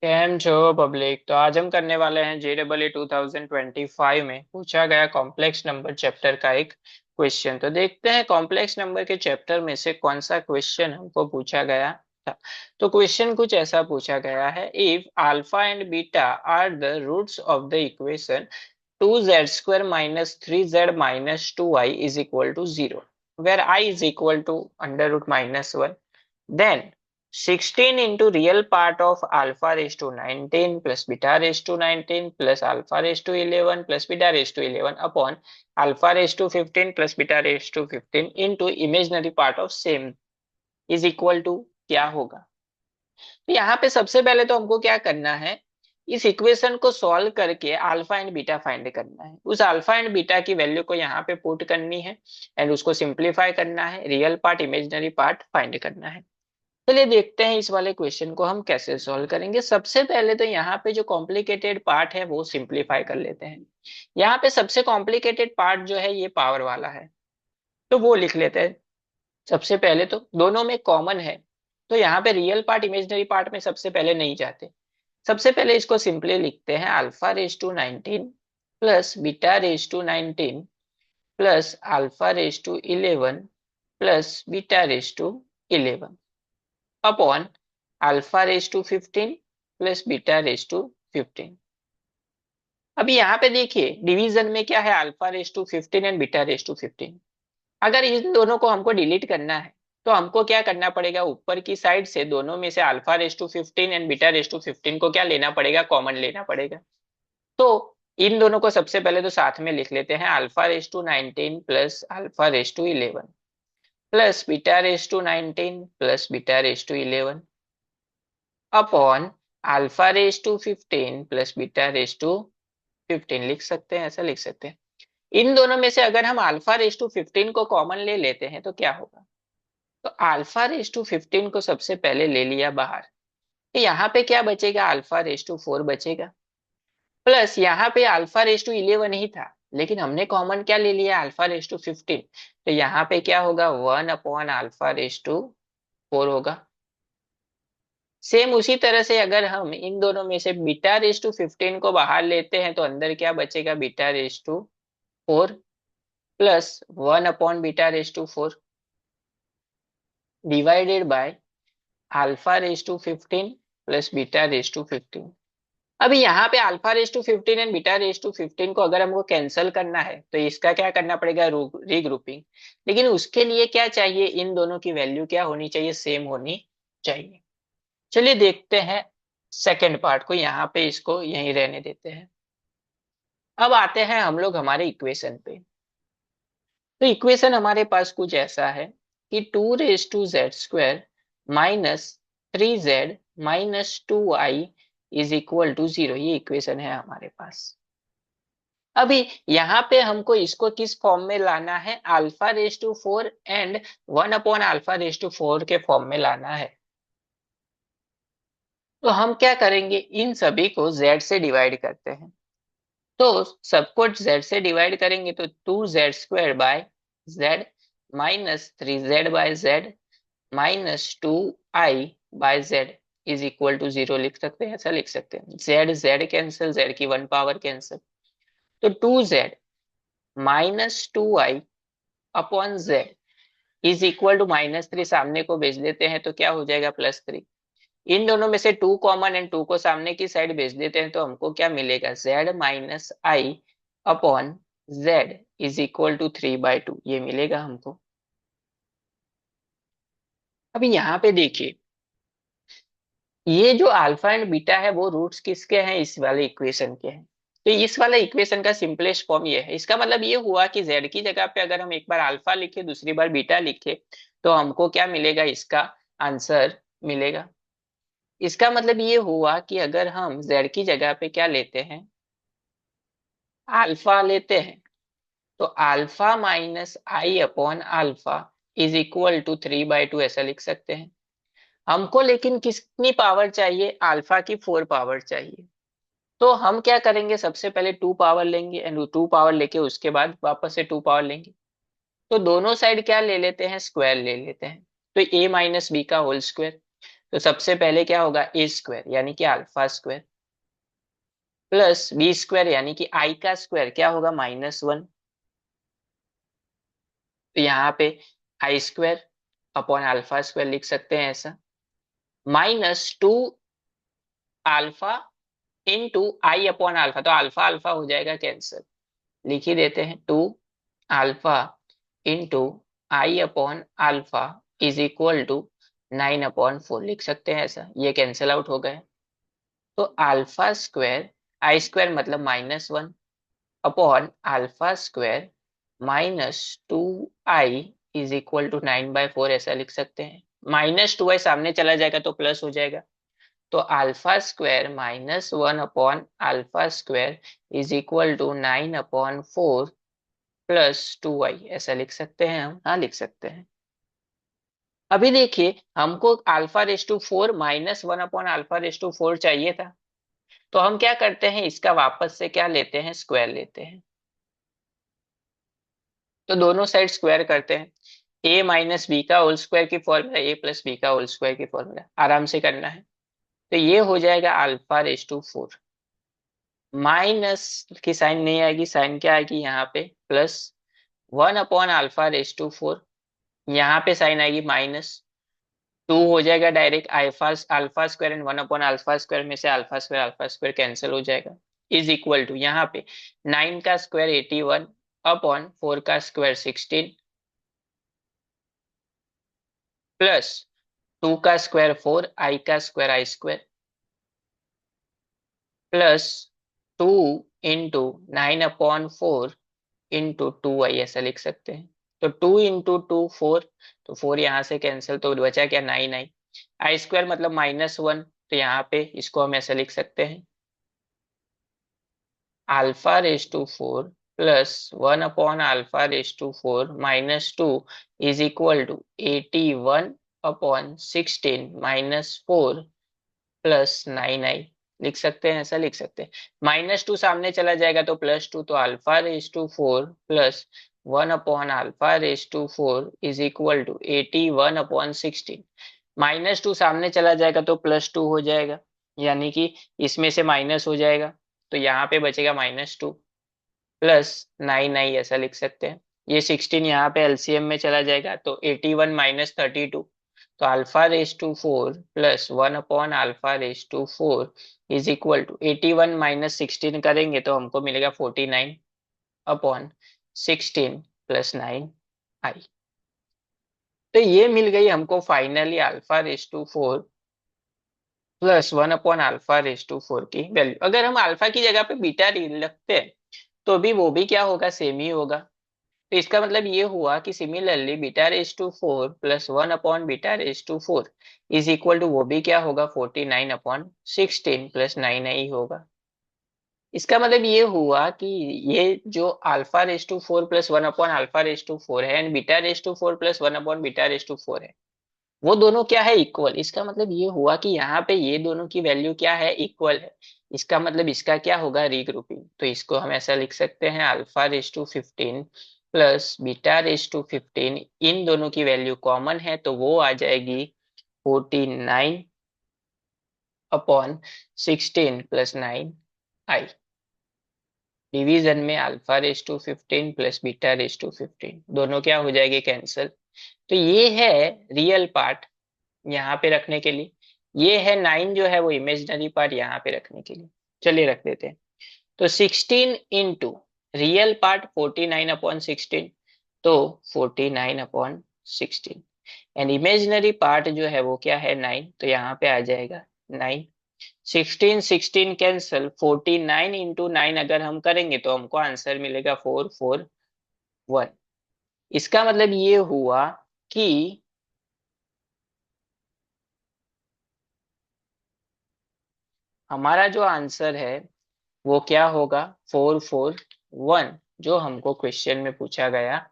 Cam छो public. तो आज हम करने वाले हैं JEE 2025 में पूछा गया कॉम्प्लेक्स नंबर चैप्टर का एक क्वेश्चन। तो देखते हैं कॉम्प्लेक्स नंबर के चैप्टर में से कौन सा क्वेश्चन हमको पूछा गया था। तो क्वेश्चन कुछ ऐसा पूछा गया है, if alpha and beta are the roots of the equation 2z² minus 3z minus 2i is equal to 0, where I is equal to √-1, then 16 into real part of alpha raised to 19 plus beta raised to 19 plus alpha raised to 11 plus beta raised to 11 upon alpha raised to 15 plus beta raised to 15 into imaginary part of same is equal to क्या होगा। तो यहाँ पे सबसे पहले तो हमको क्या करना है, इस इक्वेशन को सॉल्व करके अल्फा एंड बीटा फाइंड करना है। उस अल्फा एंड बीटा की वैल्यू को यहाँ पे पुट करनी है एंड उसको सिंप्लीफाई करना है, real part imaginary part find करना है। चलिए देखते हैं इस वाले क्वेश्चन को हम कैसे सॉल्व करेंगे। सबसे पहले तो यहाँ पे जो कॉम्प्लिकेटेड पार्ट है वो सिंप्लीफाई कर लेते हैं। यहाँ पे सबसे कॉम्प्लिकेटेड पार्ट जो है ये पावर वाला है, तो वो लिख लेते हैं। सबसे पहले तो दोनों में कॉमन है, तो यहाँ पे रियल पार्ट इमेजिनरी पार्ट में सबसे पहले नहीं जाते। सबसे पहले इसको सिंपली लिखते हैं, alpha raise to 19 plus beta raise to 19 plus alpha raise to 11 plus beta raise to 11 upon alpha raise to 15 plus beta raise to 15। अभी यहाँ पे देखिए डिवीजन में क्या है, alpha raise to 15 and beta raise to 15। अगर इन दोनों को हमको डिलीट करना है तो हमको क्या करना पड़ेगा, ऊपर की साइड से दोनों में से alpha raise to 15 and beta raise to 15 को क्या लेना पड़ेगा, कॉमन लेना पड़ेगा। तो इन दोनों को सबसे पहले तो साथ में लिख लेते हैं, alpha raise to 19 plus alpha raise to 11 plus beta raise to 19 plus beta raise to 11 upon alpha raise to 15 plus beta raise to 15 लिख सकते हैं, ऐसा लिख सकते हैं। इन दोनों में से अगर हम अल्फा रेज टू 15 को कॉमन ले लेते हैं तो क्या होगा, तो अल्फा रेज टू 15 को सबसे पहले ले लिया बाहर, तो यहाँ पे क्या बचेगा, अल्फा रेज टू 4 बचेगा। प्लस यहाँ पे अल्फा रेज टू 11 ही था, लेकिन हमने कॉमन क्या ले लिया, अल्फा रेज टू 15, तो यहाँ पे क्या होगा, 1 अपॉन अल्फा रेज टू 4 होगा। सेम उसी तरह से अगर हम इन दोनों में से बीटा रेज टू 15 को बाहर लेते हैं तो अंदर क्या बचेगा, beta raise to 4 plus 1 upon beta raise to 4 divided by alpha raise to 15 plus beta raise to 15। अभी यहाँ पे alpha raise to 15 and beta raise to 15 को अगर हमको कैंसिल करना है तो इसका क्या करना पड़ेगा, रीग्रुपिंग। लेकिन उसके लिए क्या चाहिए, इन दोनों की वैल्यू क्या होनी चाहिए, सेम होनी चाहिए। चलिए देखते हैं सेकंड पार्ट को, यहाँ पे इसको यहीं रहने देते हैं। अब आते हैं हम लोग हमारे इक्वेशन पे। तो इक्वेशन हमारे पास कुछ ऐसा है कि 2 raise to z² minus 3z minus 2i is equal to 0, ये इक्वेशन है हमारे पास। अभी यहाँ पे हमको इसको किस फॉर्म में लाना है, alpha raise to 4 and 1 upon alpha raise to 4 के फॉर्म में लाना है। तो हम क्या करेंगे, इन सभी को z से डिवाइड करते हैं। तो सबको z से डिवाइड करेंगे तो 2z² by z minus 3z by z minus 2i by z is equal to 0 लिख सकते हैं, ऐसा लिख सकते हैं। z कैंसिल, z की 1 पावर कैंसिल, तो 2z minus 2i upon z is equal to -3 सामने को भेज देते हैं तो क्या हो जाएगा, +3। इन दोनों में से 2 कॉमन एंड 2 को सामने की साइड भेज देते हैं तो हमको क्या मिलेगा, z minus I upon z is equal to 3/2, ये मिलेगा हमको। अभी यहाँ पे देखिए, ये जो अल्फा एंड बीटा है वो रूट्स किसके हैं, इस वाले इक्वेशन के हैं। तो इस वाले इक्वेशन का सिंपलेस्ट फॉर्म ये है। इसका मतलब ये हुआ कि z की जगह पे अगर हम एक बार अल्फा लिखे दूसरी बार बीटा लिखे तो हमको क्या मिलेगा, इसका आंसर मिलेगा। इसका मतलब ये हुआ कि अगर हम z की जगह पे क्या लेते हैं, अल्फा लेते हैं, तो alpha minus I upon alpha is equal to 3/2 ऐसा लिख सकते हैं। हमको लेकिन कितनी पावर चाहिए, अल्फा की 4 पावर चाहिए। तो हम क्या करेंगे, सबसे पहले 2 पावर लेंगे एंड 2 पावर लेके उसके बाद वापस से 2 पावर लेंगे। तो दोनों साइड क्या ले लेते हैं, स्क्वायर ले लेते हैं। तो a माइनस बी का होल स्क्वायर, तो सबसे पहले क्या होगा, ए स्क्वायर यानी कि alpha square, plus B square यानी कि आई का स्क्वायर क्या होगा, -1। तो यहाँ पे I square upon alpha square लिख सकते हैं ऐसा, -2 alpha into I upon alpha, तो अल्फा अल्फा हो जाएगा कैंसिल, लिख ही देते हैं 2 alpha into I upon alpha is equal to 9/4 लिख सकते हैं ऐसा, ये कैंसिल आउट हो गए। तो अल्फा स्क्वायर, आई स्क्वायर मतलब -1 upon alpha square -2 I is equal to 9/4 ऐसा लिख सकते हैं। -2 आई सामने चला जाएगा तो प्लस हो जाएगा, तो alpha square -1 upon alpha square is equal to 9/4 +2 I ऐसा लिख सकते हैं हम, हाँ लिख सकते हैं। अभी देखिए हमको α⁴ -1/α⁴ चाहिए था, तो हम क्या करते हैं, इसका वापस से क्या लेते हैं, स्क्वायर लेते हैं। तो दोनों साइड स्क्वायर करते हैं, a माइनस बी का होल स्क्वायर की फॉर्मूला, a+b का होल स्क्वायर की फॉर्मूला, आराम से करना है। तो ये हो जाएगा α⁴, माइनस की साइन नहीं आएगी, साइन क्या आएगी यहाँ पे, +1/α⁴, यहाँ पे साइन आएगी -2 हो जाएगा डायरेक्ट, अल्फा स्क्वायर एंड 1/α² में से अल्फा स्क्वायर कैंसिल हो जाएगा, इज इक्वल टू यहाँ पे 9 का स्क्वायर 81 अपॉन 4 का स्क्वायर 16 प्लस 2 का स्क्वायर 4 आई का square I square plus 2 into 9/4 into 2 I ऐसा लिख सकते हैं। तो 2 इंटू 2 4, तो 4 यहाँ से कैंसिल, तो बचा क्या, 9 आई। आई स्क्वायर मतलब -1, तो यहाँ पे इसको हम ऐसा लिख सकते हैं, α⁴ +1/α⁴ -2 इज इक्वल टू 81/16 -4 +9 आई लिख सकते हैं, ऐसा लिख सकते हैं। -2 सामने चला जाएगा तो +2, तो α⁴ +1/α⁴ इज इक्वल टू 81/16, -2 सामने चला जाएगा तो +2 हो जाएगा, यानी कि इसमें से माइनस हो जाएगा, तो यहाँ पे बचेगा -2 +9 आई ऐसा लिख सकते हैं। ये 16 यहाँ पे एलसीएम में चला जाएगा तो 81 - 32, तो α⁴ +1/α⁴ इज इक्वल टू 81 - 16 करेंगे तो हमको मिलेगा 49/16 +9 आई। तो ये मिल गई हमको फाइनली α⁴ +1/α⁴ की वैल्यू। अगर हम अल्फा की जगह पे बीटा रखते हैं तो भी वो भी क्या होगा, सेम ही होगा। तो इसका मतलब ये हुआ कि सिमिलरली β⁴ +1/β⁴ इज इक्वल टू वो भी क्या होगा, 49/16 +9 आई होगा। इसका मतलब ये हुआ कि ये जो α⁴ +1/α⁴ है एंड β⁴ +1/β⁴ है, वो दोनों क्या है, इक्वल। इसका मतलब ये हुआ कि यहाँ पे ये दोनों की वैल्यू क्या है, इक्वल है। इसका मतलब इसका क्या होगा, रीग्रुपिंग। तो इसको हम ऐसा लिख सकते हैं, α⁵15 β⁵15, इन दोनों की वैल्यू कॉमन है तो वो आ जाएगी 49/16 +9 आई। डिवीजन में α⁵15 β⁵15 दोनों क्या हो जाएंगे, कैंसिल। तो ये है रियल पार्ट यहाँ पे रखने के लिए, ये है 9 जो है वो इमेजिनरी पार्ट यहाँ पे रखने के लिए। चलिए रख देते हैं। तो 16 इंटू रियल पार्ट 49/16, तो 49/16 एंड इमेजिनरी पार्ट जो है वो क्या है, 9, तो यहाँ पे आ जाएगा 9। 16 16 कैंसल, 49 इंटू 9 अगर हम करेंगे तो हमको आंसर मिलेगा 441। इसका मतलब ये हुआ कि हमारा जो आंसर है वो क्या होगा, 441, जो हमको क्वेश्चन में पूछा गया